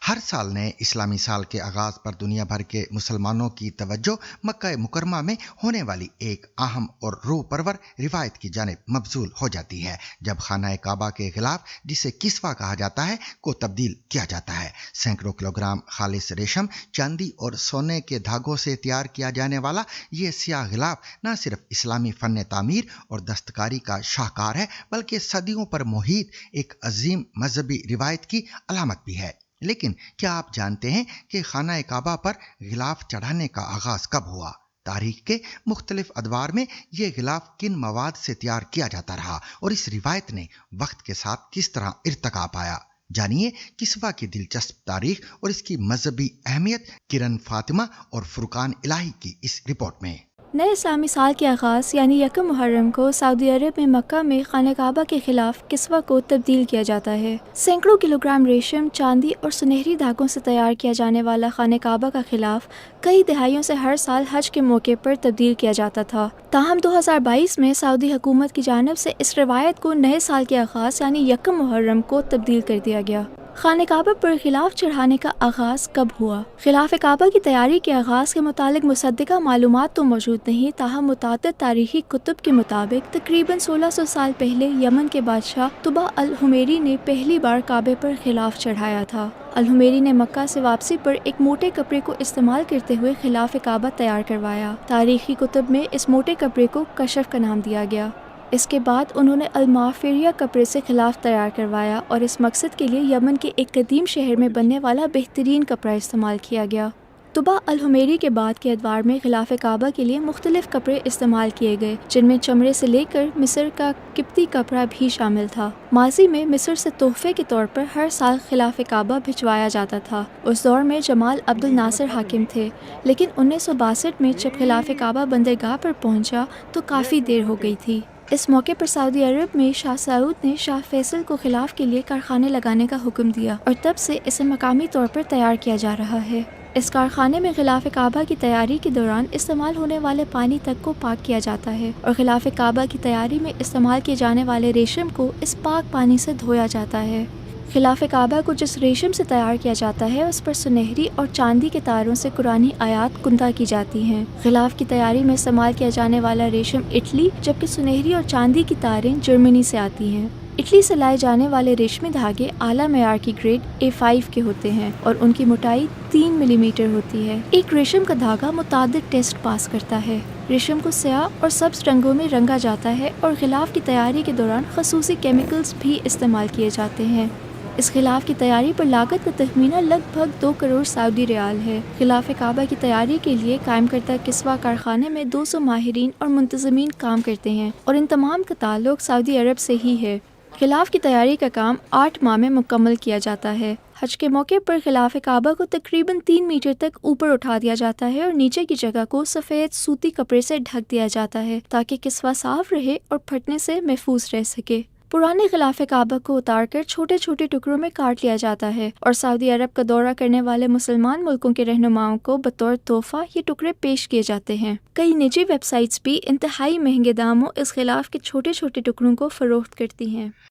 ہر سال نئے اسلامی سال کے آغاز پر دنیا بھر کے مسلمانوں کی توجہ مکہ مکرمہ میں ہونے والی ایک اہم اور روح پرور روایت کی جانب مبذول ہو جاتی ہے، جب خانہ کعبہ کے غلاف، جسے کسوہ کہا جاتا ہے، کو تبدیل کیا جاتا ہے۔ سینکڑوں کلوگرام خالص ریشم، چاندی اور سونے کے دھاگوں سے تیار کیا جانے والا یہ سیاہ غلاف نہ صرف اسلامی فن تعمیر اور دستکاری کا شاہکار ہے، بلکہ صدیوں پر محیط ایک عظیم مذہبی روایت کی علامت بھی ہے۔ لیکن کیا آپ جانتے ہیں کہ خانہ کعبہ پر غلاف چڑھانے کا آغاز کب ہوا؟ تاریخ کے مختلف ادوار میں یہ غلاف کن مواد سے تیار کیا جاتا رہا اور اس روایت نے وقت کے ساتھ کس طرح ارتقا پایا؟ جانیے کسوہ کی دلچسپ تاریخ اور اس کی مذہبی اہمیت کرن فاطمہ اور فرقان الہی کی اس رپورٹ میں۔ نئے اسلامی سال کے آغاز یعنی یکم محرم کو سعودی عرب میں مکہ میں خانہ کعبہ کے خلاف کسوہ کو تبدیل کیا جاتا ہے۔ سینکڑوں کلوگرام ریشم، چاندی اور سنہری دھاگوں سے تیار کیا جانے والا خانہ کعبہ کا خلاف کئی دہائیوں سے ہر سال حج کے موقع پر تبدیل کیا جاتا تھا۔ تاہم 2022 میں سعودی حکومت کی جانب سے اس روایت کو نئے سال کے آغاز یعنی یکم محرم کو تبدیل کر دیا گیا۔ خانہ کعبہ پر غلاف چڑھانے کا آغاز کب ہوا؟ غلاف کعبہ کی تیاری کے آغاز کے متعلق مصدقہ معلومات تو موجود نہیں، تاہم متعدد تاریخی کتب کے مطابق تقریباً 1600 سال پہلے یمن کے بادشاہ طبع الحمیری نے پہلی بار کعبے پر غلاف چڑھایا تھا۔ الحمیری نے مکہ سے واپسی پر ایک موٹے کپڑے کو استعمال کرتے ہوئے غلاف کعبہ تیار کروایا۔ تاریخی کتب میں اس موٹے کپڑے کو کشف کا نام دیا گیا۔ اس کے بعد انہوں نے المافریہ کپڑے سے غلاف تیار کروایا اور اس مقصد کے لیے یمن کے ایک قدیم شہر میں بننے والا بہترین کپڑا استعمال کیا گیا۔ طبع الحمیری کے بعد کے ادوار میں غلاف کعبہ کے لیے مختلف کپڑے استعمال کیے گئے، جن میں چمڑے سے لے کر مصر کا قبطی کپڑا بھی شامل تھا۔ ماضی میں مصر سے تحفے کے طور پر ہر سال غلاف کعبہ بھجوایا جاتا تھا۔ اس دور میں جمال عبد الناصر حاکم تھے، لیکن 1962 میں جب غلاف کعبہ بندرگاہ پر پہنچا تو کافی دیر ہو گئی تھی۔ اس موقع پر سعودی عرب میں شاہ سعود نے شاہ فیصل کو غلاف کے لیے کارخانے لگانے کا حکم دیا اور تب سے اسے مقامی طور پر تیار کیا جا رہا ہے۔ اس کارخانے میں غلاف کعبہ کی تیاری کے دوران استعمال ہونے والے پانی تک کو پاک کیا جاتا ہے اور غلاف کعبہ کی تیاری میں استعمال کیے جانے والے ریشم کو اس پاک پانی سے دھویا جاتا ہے۔ غلاف کعبہ کو جس ریشم سے تیار کیا جاتا ہے اس پر سنہری اور چاندی کے تاروں سے قرآنی آیات کندہ کی جاتی ہیں۔ غلاف کی تیاری میں استعمال کیا جانے والا ریشم اٹلی، جبکہ سنہری اور چاندی کی تاریں جرمنی سے آتی ہیں۔ اٹلی سے لائے جانے والے ریشمی دھاگے اعلیٰ معیار کی گریڈ A5 کے ہوتے ہیں اور ان کی موٹائی 3 ملی میٹر ہوتی ہے۔ ایک ریشم کا دھاگا متعدد ٹیسٹ پاس کرتا ہے۔ ریشم کو سیاہ اور سبز رنگوں میں رنگا جاتا ہے اور غلاف کی تیاری کے دوران خصوصی کیمیکلز بھی استعمال کیے جاتے ہیں۔ اس غلاف کی تیاری پر لاگت کا تخمینہ لگ بھگ 2 کروڑ سعودی ریال ہے۔ غلاف کعبہ کی تیاری کے لیے قائم کردہ کسوہ کارخانے میں 200 ماہرین اور منتظمین کام کرتے ہیں اور ان تمام کا تعلق سعودی عرب سے ہی ہے۔ غلاف کی تیاری کا کام 8 ماہ میں مکمل کیا جاتا ہے۔ حج کے موقع پر غلاف کعبہ کو تقریباً 3 میٹر تک اوپر اٹھا دیا جاتا ہے اور نیچے کی جگہ کو سفید سوتی کپڑے سے ڈھک دیا جاتا ہے تاکہ کسوہ صاف رہے اور پھٹنے سے محفوظ رہ سکے۔ پرانے غلاف کعبہ کو اتار کر چھوٹے چھوٹے ٹکڑوں میں کاٹ لیا جاتا ہے اور سعودی عرب کا دورہ کرنے والے مسلمان ملکوں کے رہنماؤں کو بطور تحفہ یہ ٹکڑے پیش کیے جاتے ہیں۔ کئی نجی ویب سائٹس بھی انتہائی مہنگے داموں اس غلاف کے چھوٹے چھوٹے ٹکڑوں کو فروخت کرتی ہیں۔